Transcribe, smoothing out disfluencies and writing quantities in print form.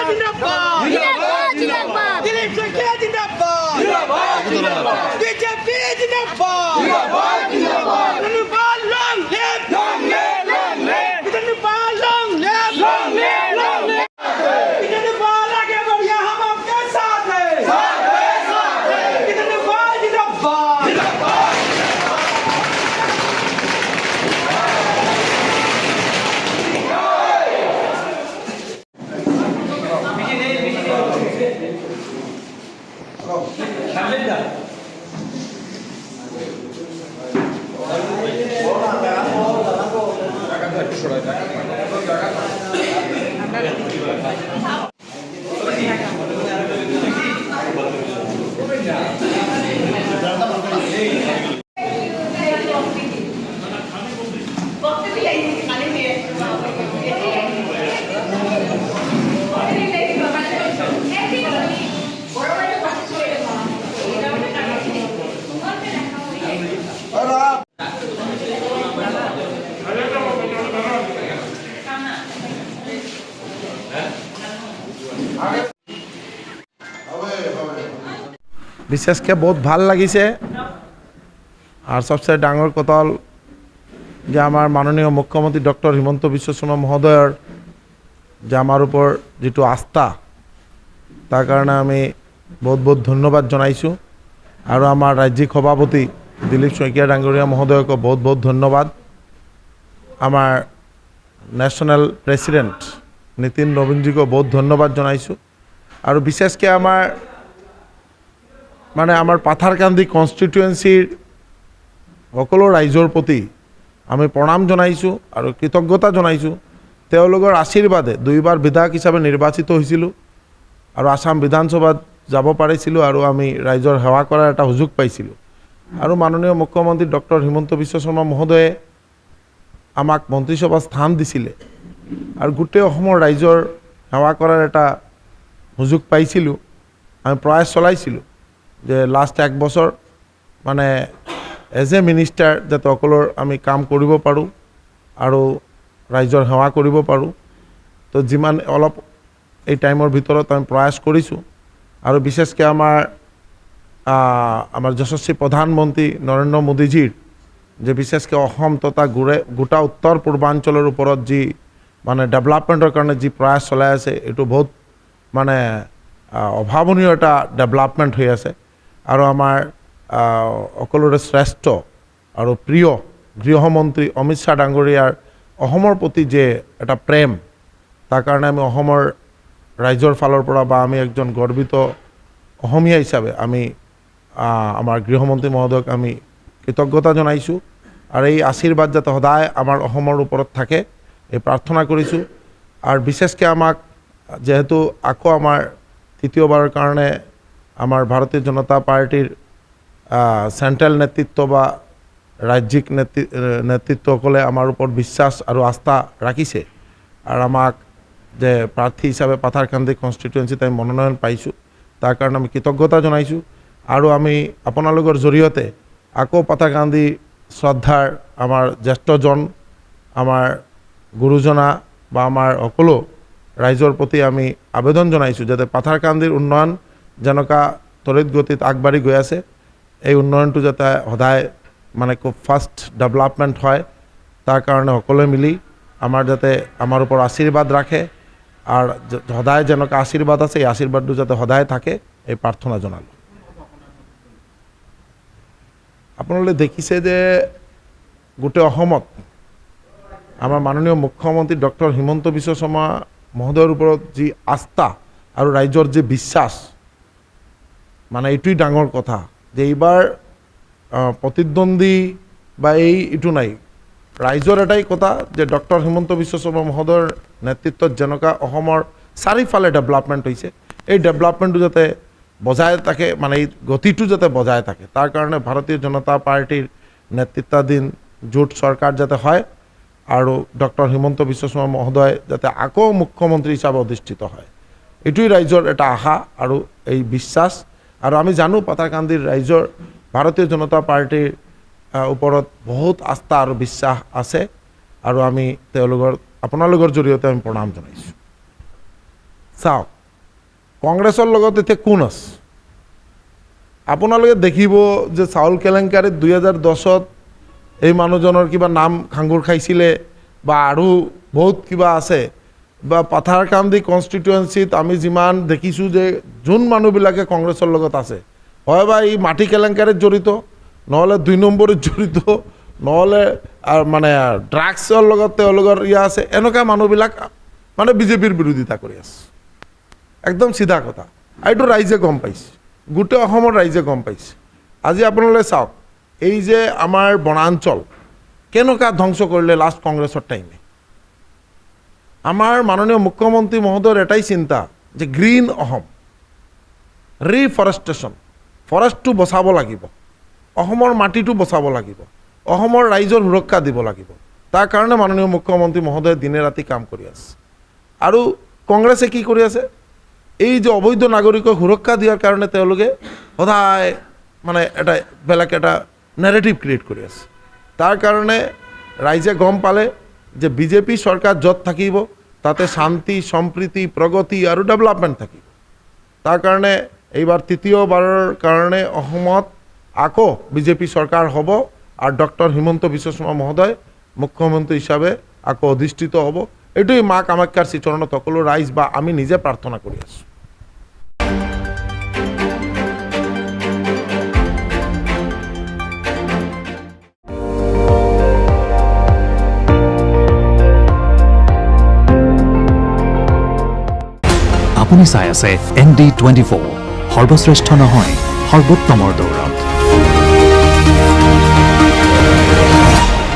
जिंदाबाद जिंदाबाद दिलीप शैकिया जिंदाबाद जिंदाबाद बीजेपी जिंदाबाद जिंदाबाद धन्यवाद लॉन्ग लिव धन्यवाद लॉन्ग लिव धन्यवाद आगे बढ़िया हम आपके साथ हैं धन्यवाद जिंदाबाद বিশেষকৈ বহুত ভাল লাগিছে আর সবচেয়ে ডাঙর কথা হল যে আমার মাননীয় মুখ্যমন্ত্রী ডক্টর হিমন্ত বিশ্ব শর্মা মহোদয়ের যে আমার উপর যেটো আস্থা তার কারণে আমি বহুত বহুত ধন্যবাদ জানাইছো আর আমার রাজ্যিক সভাপতি দিলীপ শইকীয়া ডাঙ্গৰীয়া মহোদয়ক বহুত বহুত ধন্যবাদ আমার ন্যাশনাল প্রেসিডেন্ট নীতিন নবীনজিকে বহুত ধন্যবাদ জানাইছো আর বিশেষকৈ আমার মানে আমার পাথারকান্দি কনস্টিটুয়েন্সির সকলো ৰাইজৰ প্ৰতি আমি প্ৰণাম জনাইছোঁ আৰু কৃতজ্ঞতা জনাইছোঁ তেওঁলোকৰ আশীৰ্বাদে দুইবাৰ বিধায়ক হিচাপে নিৰ্বাচিত হৈছিলোঁ আৰু আসাম বিধানসভাত যাব পাৰিছিলোঁ আৰু আমি ৰাইজৰ সেৱা কৰাৰ এটা সুযোগ পাইছিলোঁ আৰু মাননীয় মুখ্যমন্ত্ৰী ডক্টৰ হিমন্ত বিশ্ব শৰ্মা মহোদয়ে আমাক মন্ত্ৰীসভা স্থান দিছিলে আৰু গোটেই অসমৰ ৰাইজৰ সেৱা কৰাৰ এটা সুযোগ পাইছিলোঁ আমি প্ৰয়াস চলাইছিলোঁ যে লাষ্ট এক বছৰ মানে এজ এ মিনিষ্টাৰ যাতে সকলৰ আমি কাম কৰিব পাৰোঁ আৰু ৰাইজৰ সেৱা কৰিব পাৰোঁ তো যিমান অলপ এই টাইমৰ ভিতৰত আমি প্ৰয়াস কৰিছোঁ আৰু বিশেষকৈ আমাৰ যশস্বী প্ৰধানমন্ত্ৰী নৰেন্দ্ৰ মোদীজীৰ যে বিশেষকৈ অসম তথা গোটা উত্তৰ পূৰ্বাঞ্চলৰ ওপৰত যি মানে ডেভেলপমেণ্টৰ কাৰণে যি প্ৰয়াস চলাই আছে এইটো বহুত মানে অভাৱনীয় এটা ডেভেলপমেণ্ট হৈ আছে আৰু আমাৰ সকলোৰে শ্ৰেষ্ঠ আৰু প্ৰিয় গৃহমন্ত্ৰী অমিত শ্বাহ ডাঙৰীয়াৰ অসমৰ প্ৰতি যে এটা প্ৰেম তাৰ কাৰণে আমি অসমৰ ৰাইজৰ ফালৰ পৰা বা আমি একজন গৰ্বিত অসমীয়া হিচাপে আমি আমাৰ গৃহমন্ত্ৰী মহোদয়ক আমি কৃতজ্ঞতা জনাইছোঁ আৰু এই আশীৰ্বাদ যাতে সদায় আমাৰ অসমৰ ওপৰত থাকে এই প্ৰাৰ্থনা কৰিছোঁ আৰু বিশেষকৈ আমাক যেহেতু আকৌ আমাৰ তৃতীয়বাৰৰ কাৰণে আমাৰ ভাৰতীয় জনতা পাৰ্টিৰ সেন্ট্ৰেল নেতৃত্ব বা ৰাজ্যিক নেতৃত্বসকলে আমাৰ ওপৰত বিশ্বাস আৰু আস্থা ৰাখিছে আৰু আমাক যে প্ৰাৰ্থী হিচাপে পাথাৰকান্দি কনষ্টিটুৱেঞ্চিত আমি মনোনয়ন পাইছোঁ তাৰ কাৰণে আমি কৃতজ্ঞতা জনাইছোঁ আৰু আমি আপোনালোকৰ জৰিয়তে আকৌ পাথাৰকান্দি শ্ৰদ্ধাৰ আমাৰ জ্যেষ্ঠজন আমাৰ গুৰুজনা বা আমাৰ সকলো ৰাইজৰ প্ৰতি আমি আবেদন জনাইছোঁ যাতে পাথাৰকান্দিৰ উন্নয়ন যেনেকুৱা তৰিত গতিত আগবাঢ়ি গৈ আছে এই উন্নয়নটো যাতে সদায় মানে খুব ফাষ্ট ডেভেলপমেণ্ট হয় তাৰ কাৰণে সকলোৱে মিলি আমাৰ যাতে আমাৰ ওপৰত আশীৰ্বাদ ৰাখে আৰু সদায় যেনেকুৱা আশীৰ্বাদ আছে এই আশীৰ্বাদটো যাতে সদায় থাকে এই প্ৰাৰ্থনা জনালোঁ আপোনালোকে দেখিছে যে গোটেই অসমত আমাৰ মাননীয় মুখ্যমন্ত্ৰী ডক্টৰ হিমন্ত বিশ্ব শৰ্মা মহোদয়ৰ ওপৰত যি আস্থা আৰু ৰাইজৰ যি বিশ্বাস মানে এইটোই ডাঙৰ কথা যে এইবাৰ প্ৰতিদ্বন্দ্বী বা এইটো নাই ৰাইজৰ এটাই কথা যে ডক্টৰ হিমন্ত বিশ্ব শৰ্মা মহোদয়ৰ নেতৃত্বত যেনেকুৱা অসমৰ চাৰিওফালে ডেভেলপমেণ্ট হৈছে এই ডেভেলপমেণ্টটো যাতে বজাই থাকে মানে এই গতিটো যাতে বজাই থাকে তাৰ কাৰণে ভাৰতীয় জনতা পাৰ্টিৰ নেতৃত্বাধীন জোট চৰকাৰ যাতে হয় আৰু ডক্টৰ হিমন্ত বিশ্ব শৰ্মা মহোদয় যাতে আকৌ মুখ্যমন্ত্ৰী হিচাপে অধিষ্ঠিত হয় এইটোই ৰাইজৰ এটা আশা আৰু এই বিশ্বাস আৰু আমি জানো পাথাৰকান্দিৰ ৰাইজৰ ভাৰতীয় জনতা পাৰ্টিৰ ওপৰত বহুত আস্থা আৰু বিশ্বাস আছে আৰু আমি তেওঁলোকৰ আপোনালোকৰ জৰিয়তে আমি প্ৰণাম জনাইছোঁ চাওক কংগ্ৰেছৰ লগত এতিয়া কোন আছে আপোনালোকে দেখিব যে চাউল কেলেংকাৰীত 2010ত এই মানুহজনৰ কিবা নাম খাঙ্গুৰ খাইছিলে বা আৰু বহুত কিবা আছে বা পাথাৰকান্দি কনষ্টিটুৱেঞ্চিত আমি যিমান দেখিছোঁ যে যোন মানুহবিলাকে কংগ্ৰেছৰ লগত আছে হয় বা এই মাটি কেলেংকাৰীত জড়িত নহ'লে 2 নম্বৰত জড়িত নহ'লে মানে ড্ৰাগছৰ লগত তেওঁলোকৰ আছে এনেকুৱা মানুহবিলাক মানে বিজেপিৰ বিৰোধিতা কৰি আছে একদম চিধা কথা এইটো ৰাইজে গম পাইছে গোটেই অসমৰ ৰাইজে গম পাইছে আজি আপোনালোকে চাওক এই যে আমাৰ বনাঞ্চল কেনেকুৱা ধ্বংস কৰিলে লাষ্ট কংগ্ৰেছৰ টাইমে আমাৰ মাননীয় মুখ্যমন্ত্ৰী মহোদয়ৰ এটাই চিন্তা যে গ্ৰীণ অসম ৰিফৰেষ্টেশ্যন ফৰেষ্টটো বচাব লাগিব অসমৰ মাটিটো বচাব লাগিব অসমৰ ৰাইজৰ সুৰক্ষা দিব লাগিব তাৰ কাৰণে মাননীয় মুখ্যমন্ত্ৰী মহোদয়ে দিনে ৰাতি কাম কৰি আছে আৰু কংগ্ৰেছে কি কৰি আছে এই যে অবৈধ নাগৰিকক সুৰক্ষা দিয়াৰ কাৰণে তেওঁলোকে সদায় মানে এটা বেলেগ এটা নেৰেটিভ ক্ৰিয়েট কৰি আছে তাৰ কাৰণে ৰাইজে গম পালে যে বিজেপি চৰকাৰ য'ত থাকিব তাতে শান্তি সম্প্ৰীতি প্ৰগতি আৰু ডেভেলপমেণ্ট থাকিব তাৰ কাৰণে এইবাৰ তৃতীয়বাৰৰ কাৰণে অসমত আকৌ বিজেপি চৰকাৰ হ'ব আৰু ডক্টৰ হিমন্ত বিশ্ব শৰ্মা মহোদয় মুখ্যমন্ত্ৰী হিচাপে আকৌ অধিষ্ঠিত হ'ব এটোই মা কামাখ্যাৰ শ্ৰীচৰণত সকলো ৰাইজ বা আমি নিজে প্ৰাৰ্থনা কৰি আছোঁ আপুনি চাই আছে ND24 সৰ্বশ্ৰেষ্ঠ নহয় সৰ্বোত্তমৰ দৌৰ